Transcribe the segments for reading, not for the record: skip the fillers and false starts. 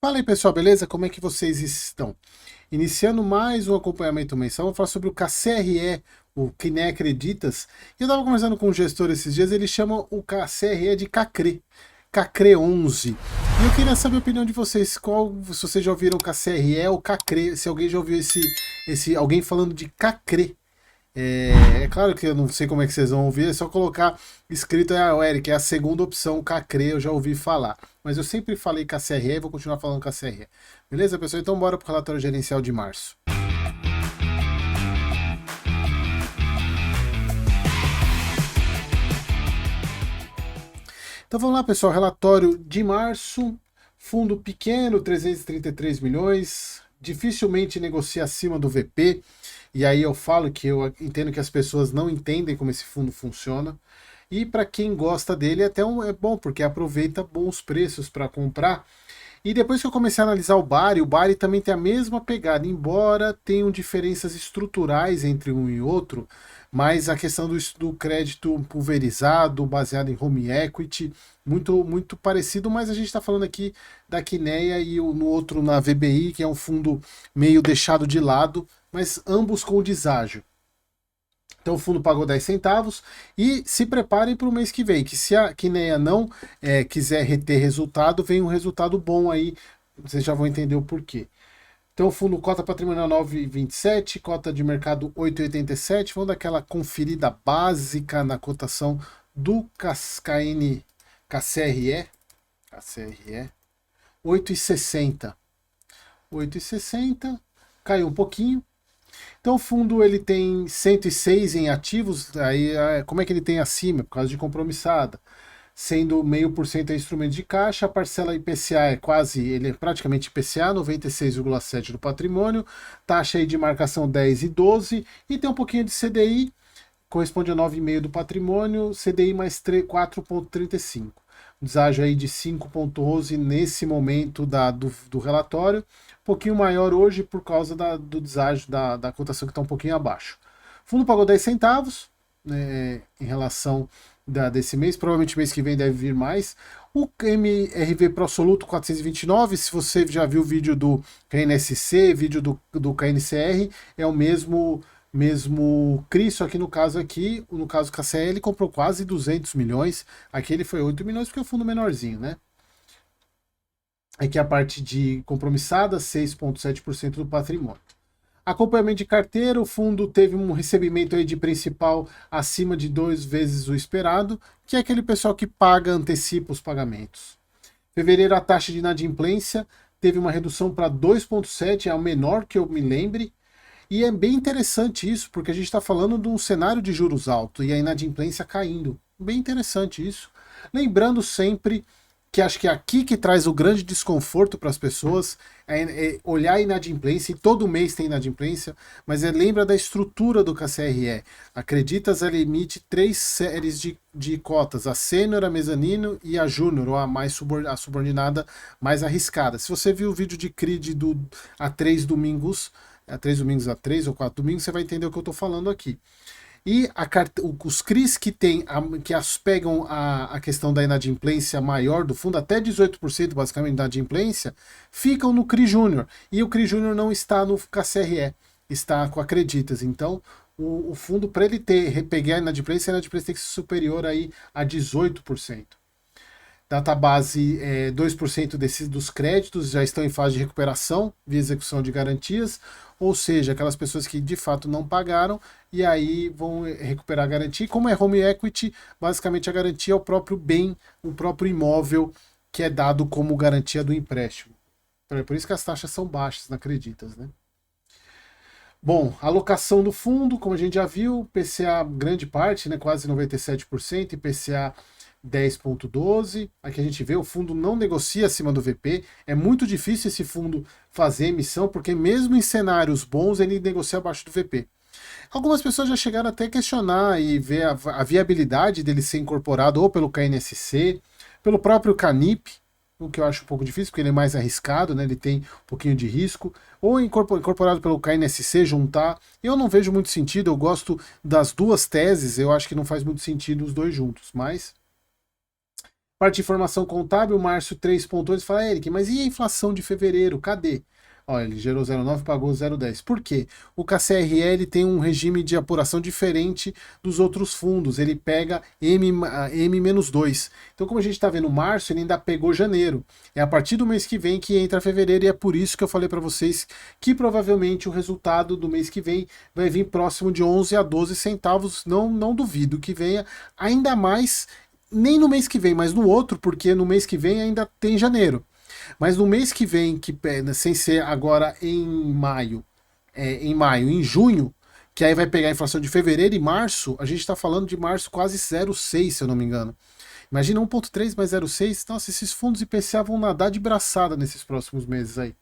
Fala aí pessoal, beleza? Como é que vocês estão? Iniciando mais um acompanhamento mensal, vou falar sobre o KCRE, o Que Nem Acreditas. E eu estava conversando com um gestor esses dias, ele chama o KCRE de CACRE, CACRE 11. E eu queria saber a opinião de vocês, se vocês já ouviram KCRE ou CACRE, se alguém já ouviu alguém falando de CACRE. É claro que eu não sei como é que vocês vão ouvir, é só colocar escrito, o Eric, é a segunda opção, Cacre, eu já ouvi falar. Mas eu sempre falei KCRE e vou continuar falando KCRE. Beleza, pessoal? Então bora pro relatório gerencial de março. Então vamos lá, pessoal, relatório de março, fundo pequeno, 333 milhões, dificilmente negocia acima do VP, e aí eu falo que eu entendo que as pessoas não entendem como esse fundo funciona. E para quem gosta dele, é bom, porque aproveita bons preços para comprar. E depois que eu comecei a analisar o Bari também tem a mesma pegada, embora tenham diferenças estruturais entre um e outro, mas a questão do crédito pulverizado, baseado em home equity, muito parecido, mas a gente está falando aqui da Quineia e no outro na VBI, que é um fundo meio deixado de lado, mas ambos com deságio. Então o fundo pagou 10 centavos e se preparem para o mês que vem, que se a Kinea não quiser reter resultado, vem um resultado bom aí, vocês já vão entender o porquê. Então o fundo cota patrimonial 9,27, cota de mercado 8,87, vamos dar aquela conferida básica na cotação do KN, KCRE, KCRE 8,60. 8,60, caiu um pouquinho. Então o fundo ele tem 106 em ativos, aí como é que ele tem acima? Por causa de compromissada. Sendo 0,5% é instrumento de caixa, a parcela IPCA ele é praticamente IPCA, 96,7% do patrimônio, taxa aí de marcação 10 e 12, e tem um pouquinho de CDI, corresponde a 9,5% do patrimônio, CDI mais 4,35. Deságio aí de 5,11 nesse momento do relatório, um pouquinho maior hoje por causa do deságio da cotação que está um pouquinho abaixo. O fundo pagou 10 centavos em relação desse mês, provavelmente mês que vem deve vir mais. O MRV Pro Soluto 429, se você já viu o vídeo do KNSC, vídeo do KNCR, é o mesmo CRI, só que no caso KCL, ele comprou quase 200 milhões, aqui ele foi 8 milhões porque é um fundo menorzinho, né? Aqui a parte de compromissada, 6,7% do patrimônio. Acompanhamento de carteira, o fundo teve um recebimento aí de principal acima de 2 vezes o esperado, que é aquele pessoal que antecipa os pagamentos. Fevereiro, a taxa de inadimplência teve uma redução para 2,7, é o menor que eu me lembre, e é bem interessante isso, porque a gente está falando de um cenário de juros alto e a inadimplência caindo. Bem interessante isso. Lembrando sempre que acho que é aqui que traz o grande desconforto para as pessoas, olhar a inadimplência, e todo mês tem inadimplência, mas lembra da estrutura do KCRE. Acreditas, ela emite 3 séries de cotas, a sênior, a mezanino e a júnior, ou a subordinada mais arriscada. Se você viu o vídeo de CRID há 3 domingos, há 3 ou 4 domingos, você vai entender o que eu estou falando aqui. E os CRIs pegam a questão da inadimplência maior do fundo, até 18% basicamente da inadimplência, ficam no CRI Júnior. E o CRI Júnior não está no KCRE, está com Acreditas. Então, o fundo, para ele pegar a inadimplência tem que ser superior aí a 18%. Database 2% dos créditos já estão em fase de recuperação via execução de garantias, ou seja, aquelas pessoas que de fato não pagaram e aí vão recuperar a garantia. E como é home equity, basicamente a garantia é o próprio bem, o próprio imóvel que é dado como garantia do empréstimo. É por isso que as taxas são baixas, não acreditas, né? Bom, alocação do fundo, como a gente já viu, PCA grande parte, né, quase 97%, IPCA 10,12. Aqui a gente vê, o fundo não negocia acima do VP. É muito difícil esse fundo fazer emissão, porque mesmo em cenários bons, ele negocia abaixo do VP. Algumas pessoas já chegaram até a questionar e ver a viabilidade dele ser incorporado ou pelo KNSC, pelo próprio Canip, o que eu acho um pouco difícil, porque ele é mais arriscado, né? Ele tem um pouquinho de risco, ou incorporado pelo KNSC, juntar. Eu não vejo muito sentido, eu gosto das duas teses, eu acho que não faz muito sentido os dois juntos, mas Parte de informação contábil, março 3,8. Fala, Eric, mas e a inflação de fevereiro? Cadê? Olha, ele gerou 0,9, pagou 0,10. Por quê? O KCRL tem um regime de apuração diferente dos outros fundos. Ele pega M-2. Então, como a gente está vendo março, ele ainda pegou janeiro. É a partir do mês que vem que entra fevereiro, e é por isso que eu falei para vocês que provavelmente o resultado do mês que vem vai vir próximo de 11 a 12 centavos. Não duvido que venha, ainda mais, nem no mês que vem, mas no outro, porque no mês que vem ainda tem janeiro. Mas no mês que vem, sem ser agora em junho, que aí vai pegar a inflação de fevereiro e março, a gente está falando de março quase 0,6, se eu não me engano. Imagina 1,3 mais 0,6, nossa, esses fundos IPCA vão nadar de braçada nesses próximos meses aí.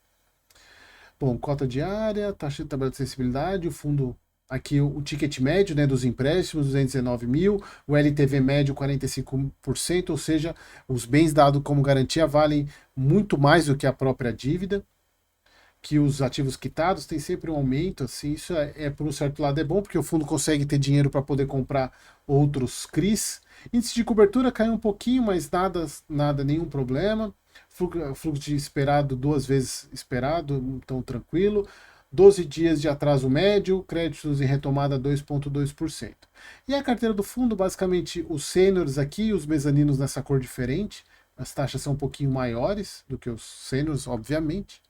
Bom, cota diária, taxa de tabela de sensibilidade, o fundo... Aqui o ticket médio, né, dos empréstimos, 219 mil, o LTV médio 45%, ou seja, os bens dados como garantia valem muito mais do que a própria dívida, que os ativos quitados tem sempre um aumento, assim, isso por um certo lado é bom, porque o fundo consegue ter dinheiro para poder comprar outros CRIs. Índice de cobertura caiu um pouquinho, mas nada, nenhum problema. Fluxo de esperado 2 vezes esperado, então tranquilo. 12 dias de atraso médio, créditos em retomada 2,2%. E a carteira do fundo, basicamente os sêniores aqui, os mezaninos nessa cor diferente, as taxas são um pouquinho maiores do que os sêniores, obviamente.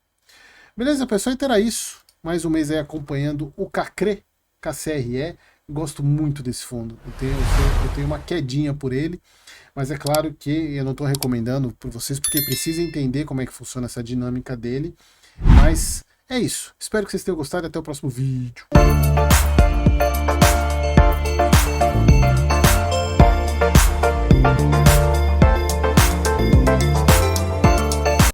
Beleza, pessoal? Então era isso. Mais um mês aí acompanhando o KCRE, KCRE. Gosto muito desse fundo. Eu tenho uma quedinha por ele, mas é claro que eu não estou recomendando por vocês, porque precisa entender como é que funciona essa dinâmica dele. Mas... é isso. Espero que vocês tenham gostado e até o próximo vídeo.